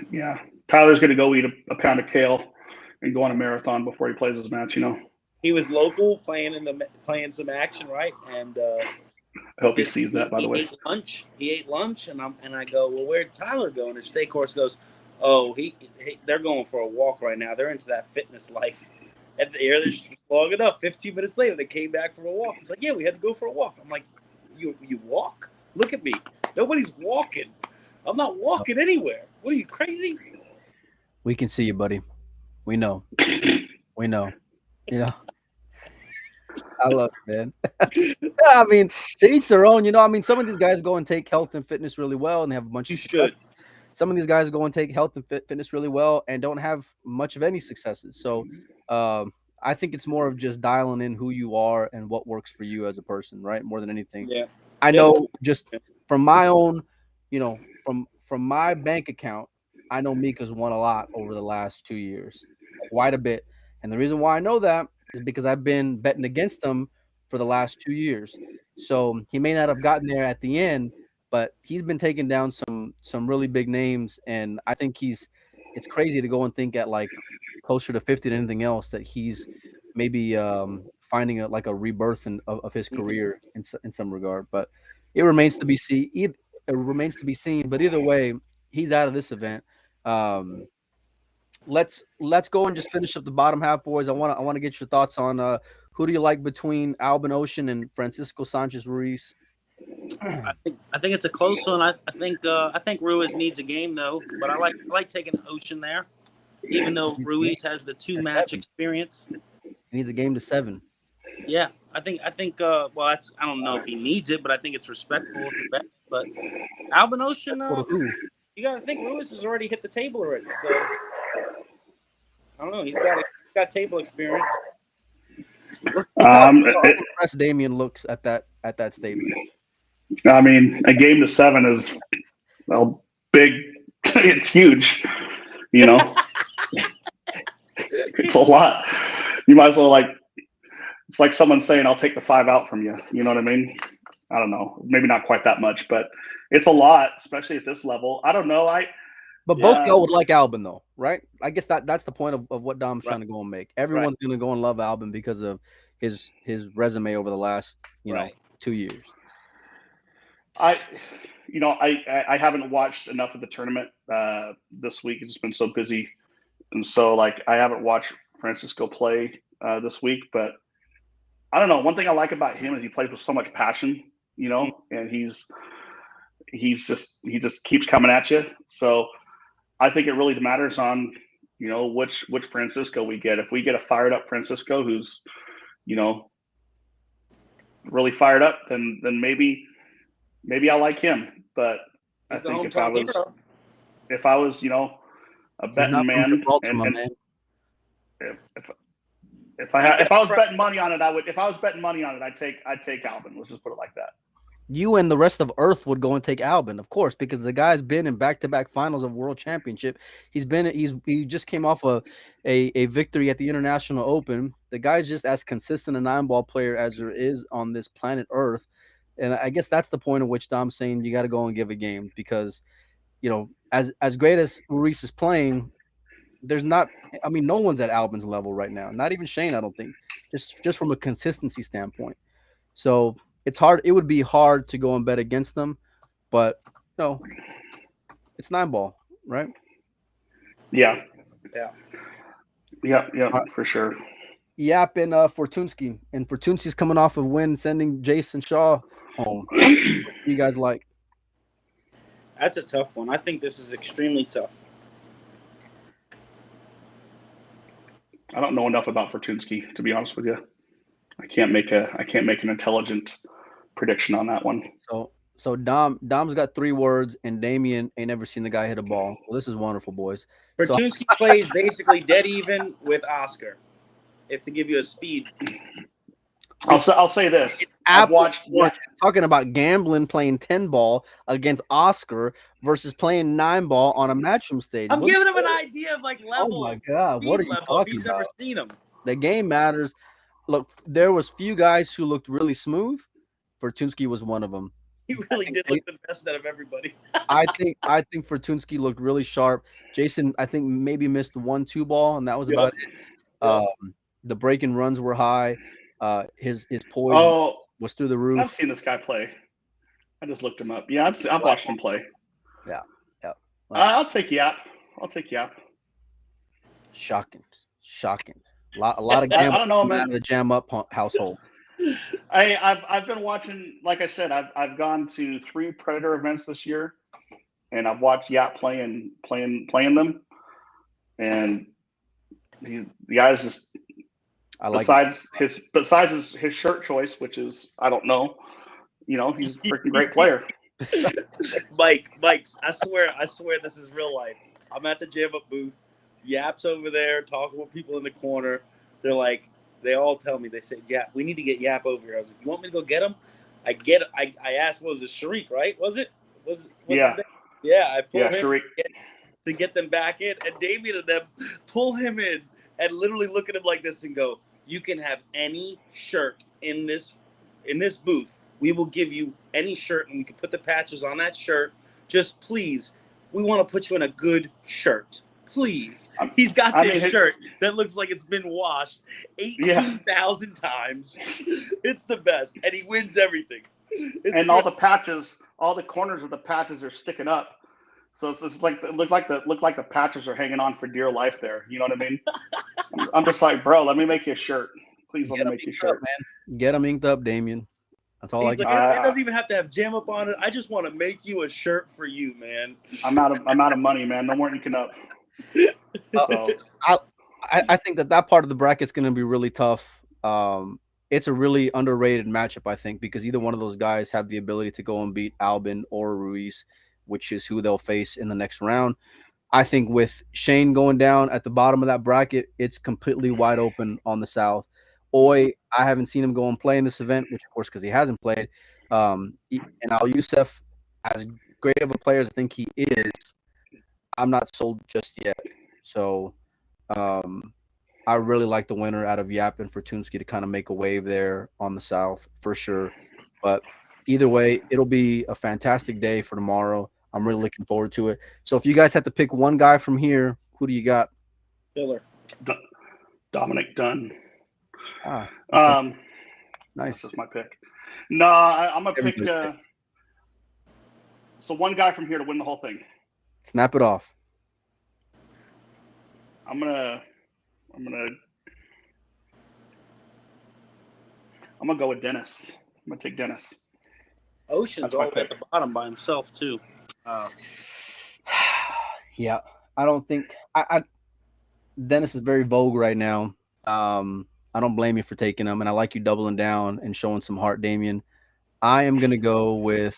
Yeah, Tyler's going to go eat a pound of kale and go on a marathon before he plays his match. You know, he was local playing some action right, and I hope he sees that. By the he way, ate lunch. He ate lunch, and I go, well, where'd Tyler go? And his steak horse goes, oh, they're going for a walk right now. They're into that fitness life. And they're long enough. 15 minutes later, they came back from a walk. It's like, yeah, we had to go for a walk. I'm like, you walk? Look at me. Nobody's walking. I'm not walking anywhere. What are you crazy? We can see you, buddy. We know. We know. You know. I love it, man. Yeah, I mean, to each their own. I mean, some of these guys go and take health and fitness really well, and they have a bunch You of success. should. Some of these guys go and take health and fitness really well and don't have much of any successes. So, I think it's more of just dialing in who you are and what works for you as a person, right? More than anything. Yeah. I Yep. know just from my own, from my bank account, I know Mika's won a lot over the last 2 years, quite a bit. And the reason why I know that is because I've been betting against him for the last 2 years. So he may not have gotten there at the end, but he's been taking down some really big names, and I think it's crazy to go and think at like closer to 50 than anything else that he's maybe finding a rebirth of his Mhm. career in some regard. But it remains to be seen. It remains to be seen. But either way, he's out of this event. Um, let's go and just finish up the bottom half, boys. I want to get your thoughts on who do you like between Albin Ocean and Francisco Sanchez Ruiz. I think it's a close one. I think Ruiz needs a game though, but I like taking Ocean there, even though He needs a game Ruiz has the two to match 7. experience. He needs a game to 7. Yeah, I think well, that's I don't know if he needs it, but I think it's respectful if you bet. But Albin Ocean, Respectful to who? you got to think Ruiz has already hit the table already, so I don't know. He's got table experience. um, Look how it, impressed Damien looks at that statement. I mean, a game to 7 is well big. It's huge. You know, it's a lot. You might as well like it's like someone saying, "I'll take the 5 out from you." You know what I mean? I don't know. Maybe not quite that much, but it's a lot, especially at this level. I don't know. But both Yeah. y'all would like Albin though, right? I guess that's the point of what Dom's Right. trying to go and make. Everyone's gonna go and love Albin because of his resume over the last, Right. 2 years. I, I haven't watched enough of the tournament this week. It's just been so busy, and so like I haven't watched Francisco play this week. But I don't know. One thing I like about him is he plays with so much passion, and he just keeps coming at you. So I think it really matters on which Francisco we get. If we get a fired up Francisco who's you know really fired up, then maybe I like him. But I He's the think hometown hero. if I was a He's betting not from man, Gibraltar, and, my and man. if I was betting money on it, I would. If I was betting money on it, I'd take Alvin. Let's just put it like that. You and the rest of Earth would go and take Albin, of course, because the guy's been in back-to-back finals of World Championship. He just came off a victory at the International Open. The guy's just as consistent a 9-ball player as there is on this planet Earth. And I guess that's the point at which Dom's saying you got to go and give a game because, as great as Ruiz is playing, there's not. I mean, no one's at Albin's level right now. Not even Shane, I don't think. Just from a consistency standpoint. So it's hard. It would be hard to go and bet against them, but no, it's 9-ball, right? Yeah. Yeah. Yeah, for sure. Yap and Fortunski, and Fortunski's coming off a win, sending Jason Shaw home. What do you guys like? That's a tough one. I think this is extremely tough. I don't know enough about Fortunski, to be honest with you. I can't make an intelligent prediction on that one. So Dom's got 3 words, and Damien ain't never seen the guy hit a ball. Well, this is wonderful, boys. Fortunski plays basically dead even with Oscar. If to give you a speed. I'll say this. I've watched. Talking about gambling, playing 10-ball against Oscar versus playing 9-ball on a matchroom stage. I'm giving him an idea of like level. Oh my god, what are you talking He's about? never seen him. The game matters. Look, there was few guys who looked really smooth. Fortunski was one of them. He really did look the best out of everybody. I think Fortunski looked really sharp. Jason, I think maybe missed 1-2 ball, and that was about it. The break and runs were high. His poise was through the roof. I've seen this guy play. I just looked him up. Yeah, I've watched him play. Yeah. I'll take Yap. Shocking. A lot of gambling I don't know, man. out of the jam up household. I've been watching. Like I said, I've gone to 3 Predator events this year, and I've watched Yap playing them, and the guy's just. Besides his shirt choice, which is I don't know, he's a freaking great player. Mike, I swear this is real life. I'm at the jam up booth. Yap's over there talking with people in the corner. They're like, they all tell me, they say, Yap, we need to get Yap over here. I was like, you want me to go get him? I asked, what was it, Sharik, right? Was it? Yeah. Yeah, I pulled him Sharik. to get them back in, and Damien and them pull him in and literally look at him like this and go, you can have any shirt in this booth. We will give you any shirt, and we can put the patches on that shirt. Just please, we want to put you in a good shirt. Please. He's got this shirt that looks like it's been washed 18,000 times. It's the best, and he wins everything. And all the patches, all the corners of the patches are sticking up. So it's like look like the patches are hanging on for dear life there. You know what I mean? I'm just like, bro, let me make you a shirt. Please let me make you a shirt, man. Get them inked up, Damien. That's all. He's like, it doesn't even have to have jam up on it. I just want to make you a shirt for you, man. I'm out of money, man. No more inking up. So I think that part of the bracket's going to be really tough. It's a really underrated matchup, I think, because either one of those guys have the ability to go and beat Albin or Ruiz, which is who they'll face in the next round. I think with Shane going down at the bottom of that bracket, it's completely wide open on the South. I haven't seen him go and play in this event, which, of course, because he hasn't played. And Al Youssef, as great of a player as I think he is, I'm not sold just yet. So I really like the winner out of Yap and Fortunski to kind of make a wave there on the South for sure. But either way, it'll be a fantastic day for tomorrow. I'm really looking forward to it. So if you guys had to pick one guy from here, who do you got? Filler. Dominic Dunn. Okay. That's Nice. just my pick. No, I'm gonna pick. So one guy from here to win the whole thing. Snap it off. I'm gonna go with Dennis. I'm gonna take Dennis. Ocean's all the way at the bottom by himself too. Yeah, I don't think I Dennis is very vogue right now. I don't blame you for taking him, and I like you doubling down and showing some heart, Damien. I'm gonna go with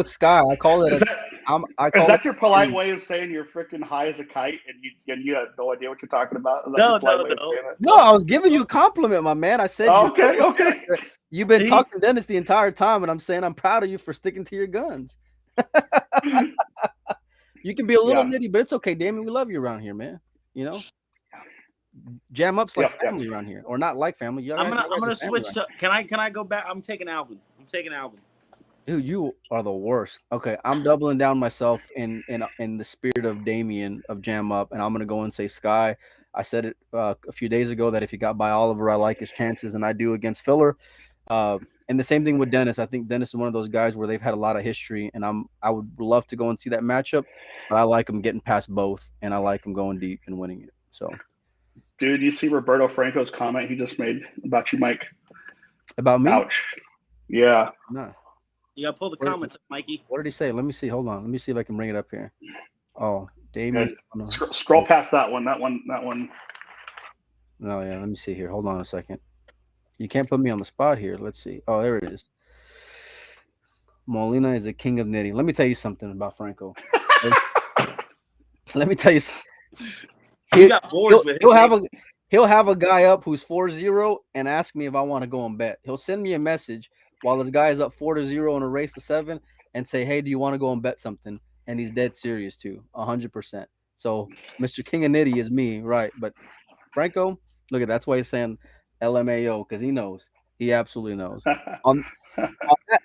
Sky. I call it. Is that your polite way of saying you're freaking high as a kite and you have no idea what you're talking about? Is that your polite way of saying it? No, I was giving you a compliment, my man. I said, okay. You've been talking Dennis the entire time, and I'm saying I'm proud of you for sticking to your guns. You can be a little nitty, but it's okay, Damien. We love you around here, man. You know, jam ups like family around here, or not like family. I'm gonna switch to. Can I go back? I'm taking Alvin. Dude, you are the worst. Okay, I'm doubling down myself in the spirit of Damien of Jam Up, and I'm gonna go and say Sky. I said it a few days ago that if he got by Oliver, I like his chances, and I do against Filler. And the same thing with Dennis. I think Dennis is one of those guys where they've had a lot of history, and I would love to go and see that matchup, but I like him getting past both, and I like him going deep and winning it. So, dude, you see Roberto Franco's comment he just made about you, Mike? About me? Ouch. Yeah. No. You gotta pull the comments up, Mikey. What did he say? Let me see. Hold on. Let me see if I can bring it up here. Oh, Damien. Oh, scroll past that one. That one. Oh yeah. Let me see here. Hold on a second. You can't put me on the spot here. Let's see. Oh, there it is. Molina is the king of knitting. Let me tell you something about Franco. Let me tell you. He'll have a guy up who's 4-0 and ask me if I want to go and bet. He'll send me a message while this guy is up 4-0 in a race to 7 and say, "Hey, do you want to go and bet something?" And he's dead serious too, 100%. So Mr. King of Nitty is me, right? But Franco, look at that's why he's saying LMAO because he knows. He absolutely knows.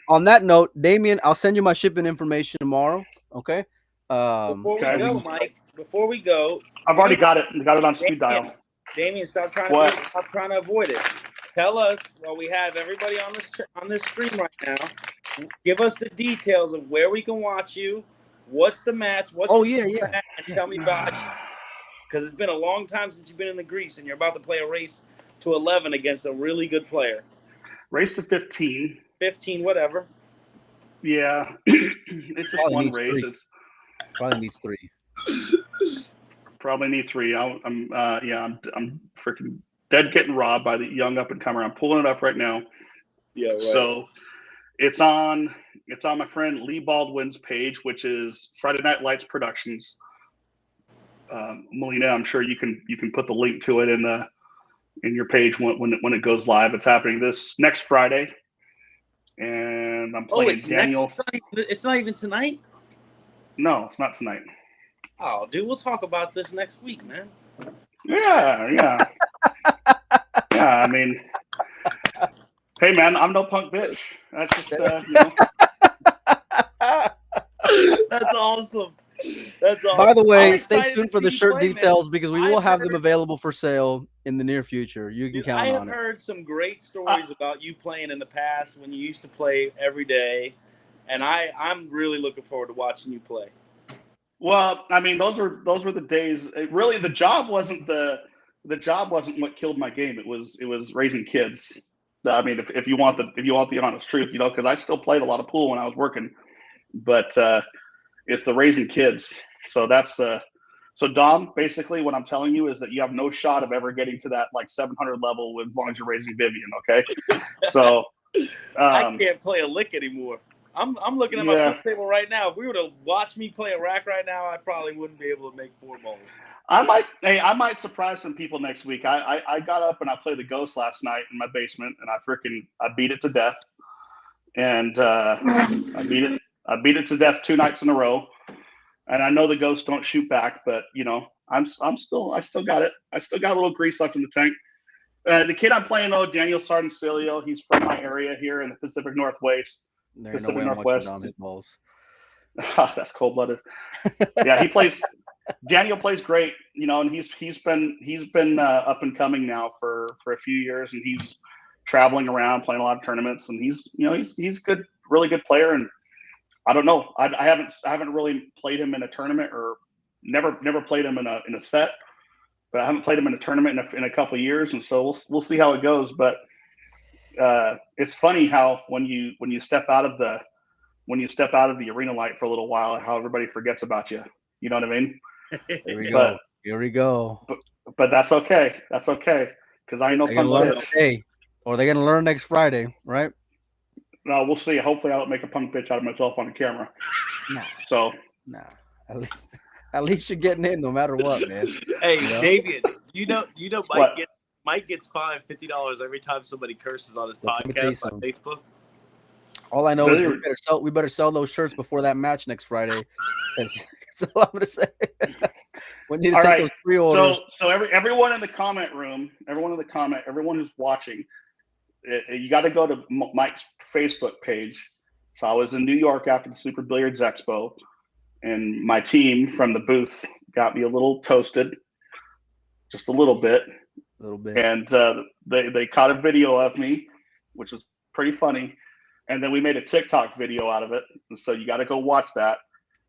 On that note, Damien, I'll send you my shipping information tomorrow. Okay. Before we go, I've already got it. Got it on speed dial. Damien, stop trying to avoid it. Tell us while we have everybody on this stream right now. Give us the details of where we can watch you. What's the match? And tell me about it. Because it's been a long time since you've been in the grease, and you're about to play a race to 11 against a really good player. Race to 15. 15, whatever. Yeah, it's just one race. Probably needs 3. Probably need 3. I'm freaking dead getting robbed by the young up and comer. I'm pulling it up right now. Yeah, right. So it's on my friend Lee Baldwin's page, which is Friday Night Lights Productions. Melina, I'm sure you can put the link to it in your page when it goes live. It's happening this next Friday, and I'm playing Daniel. It's not even tonight. No, it's not tonight. Oh, dude, we'll talk about this next week, man. Yeah. I mean, hey, man, I'm no punk bitch. That's just, That's awesome. That's awesome. By the way, stay tuned for the shirt details because we will have them available for sale in the near future. You can count on it. I have heard some great stories about you playing in the past when you used to play every day, and I'm really looking forward to watching you play. Well, I mean, those were the days. Really, the job wasn't what killed my game. It was raising kids. I mean, if you want the honest truth, because I still played a lot of pool when I was working, but it's the raising kids. So that's so Dom. Basically, what I'm telling you is that you have no shot of ever getting to that like 700 level as long as you're raising Vivian. Okay, so I can't play a lick anymore. I'm looking at my pool table right now. If we were to watch me play a rack right now, I probably wouldn't be able to make 4 balls. I might surprise some people next week. I got up and I played the Ghost last night in my basement, and I beat it to death. And I beat it to death 2 nights in a row. And I know the Ghosts don't shoot back, but I still got it. I still got a little grease left in the tank. The kid I'm playing though, Daniel Sardencilio, he's from my area here in the Pacific Northwest. There ain't no way Pacific I'm watching Northwest. Dom hit balls. That's cold blooded. Yeah, he plays. Daniel plays great, you know, and he's been up and coming now for a few years, and he's traveling around playing a lot of tournaments, and he's good, really good player. And I don't know, I haven't really played him in a tournament, or never played him in a set, but I haven't played him in a tournament in a couple of years, and so we'll see how it goes. But it's funny how when you step out of the arena light for a little while, how everybody forgets about you. You know what I mean? Here we But go. Here we go. but that's okay. That's okay, because I know They're gonna punk learn bitch. today, or they're gonna learn next Friday, right? No, we'll see. Hopefully, I don't make a punk bitch out of myself on the camera. Nah, So nah. At least you're getting in, no matter what, man. Hey, You know? David, what? Mike gets fined $50 every time somebody curses on his Look, let me tell you podcast on something. Facebook. All I know Does is he- we better sell those shirts before that match next Friday. That's all I'm gonna say. We need to All take right. those pre-orders. So everyone in the comment room, everyone who's watching, you got to go to Mike's Facebook page. So I was in New York after the Super Billiards Expo, and my team from the booth got me a little toasted, just a little bit, A little bit. and they caught a video of me, which is pretty funny, and then we made a TikTok video out of it. And so you got to go watch that.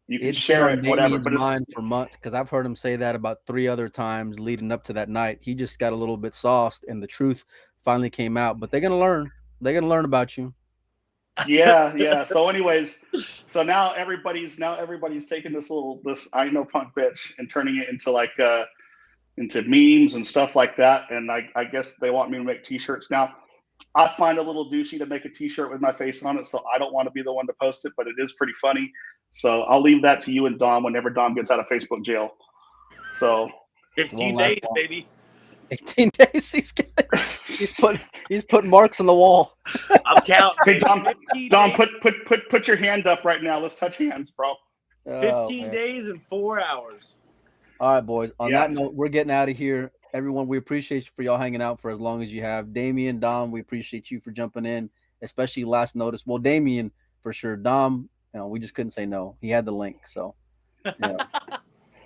You can It's been share on it, whatever. Damien's But it's mind for months because I've heard him say that about 3 other times leading up to that night. He just got a little bit sauced, and the truth finally came out. But they're gonna learn. They're gonna learn about you. yeah. So anyways, so now everybody's taking this I know punk bitch and turning it into like into memes and stuff like that. And I guess they want me to make t-shirts now. I find a little douchey to make a t-shirt with my face on it, so I don't want to be the one to post it, but it is pretty funny. So I'll leave that to you and Dom whenever Dom gets out of Facebook jail. So 15 Won't last days, long. baby. 18 days. He's putting marks on the wall. I'm counting. hey Baby. Dom, 15 Dom, days, put your hand up right now. Let's touch hands, bro. 15 man. days and 4 hours. All right, boys. On Yeah. that note, we're getting out of here. Everyone, we appreciate you for y'all hanging out for as long as you have. Damien, Dom, we appreciate you for jumping in, especially last notice. Well, Damien for sure. Dom, we just couldn't say no. He had the link, so yeah.